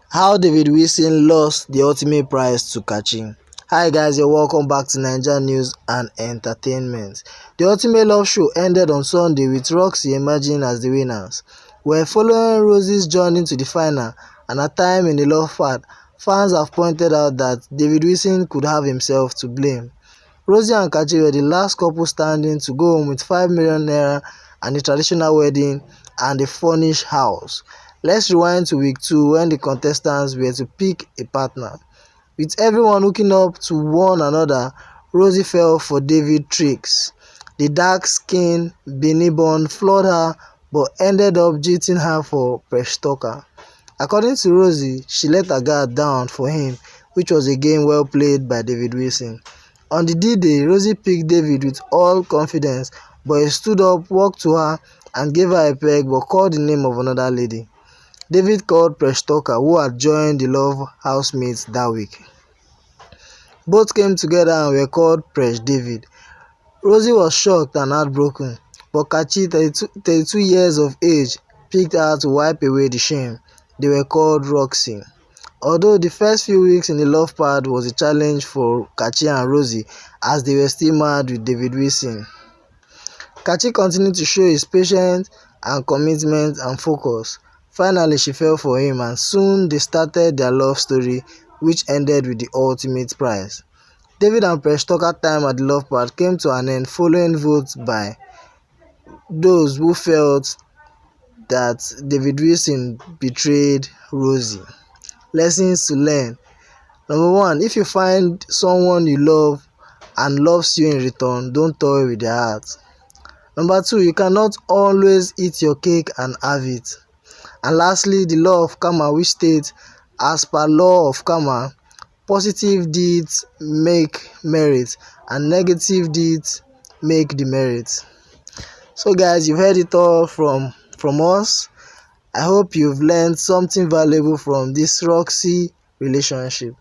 How David Wilson lost the ultimate prize to Kachi. Hi guys, you're welcome back to Naija News and Entertainment. The Ultimate Love Show ended on Sunday with Roxy emerging as the winners. We're following Rosie's journey to the final, and at time in the love part, fans have pointed out that David Wilson could have himself to blame. Rosie and Kachi were the last couple standing to go home with 5 million naira and a traditional wedding and a furnished house. Let's rewind to week 2 when the contestants were to pick a partner. With everyone hooking up to one another, Rosie fell for David's tricks. The dark-skinned Benin born floored her but ended up jilting her for Presh Tucker. According to Rosie, she let her guard down for him, which was a game well played by David Wilson. On the D-Day, Rosie picked David with all confidence, but he stood up, walked to her and gave her a peg but called the name of another lady. David called Presh Tucker, who had joined the Love housemates that week. Both came together and were called Presh David. Rosie was shocked and heartbroken, but Kachi, 32 years of age, picked her to wipe away the shame. They were called Roxy. Although the first few weeks in the love part was a challenge for Kachi and Rosie as they were still mad with David Wilson, Kachi continued to show his patience and commitment and focus. Finally, she fell for him and soon they started their love story, which ended with the ultimate prize. David and Presh Tucker time at the love part came to an end following votes by those who felt that David Wilson betrayed Rosie. Lessons to learn. Number 1. If you find someone you love and loves you in return, don't toy with their heart. Number 2. You cannot always eat your cake and have it. And lastly, the law of karma, which states, as per law of karma, positive deeds make merit and negative deeds make demerit. So guys, you've heard it all from us. I hope you've learned something valuable from this Roxy relationship.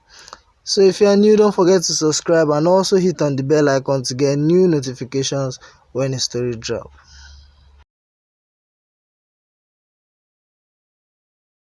So if you're new, don't forget to subscribe and also hit on the bell icon to get new notifications when a story drops.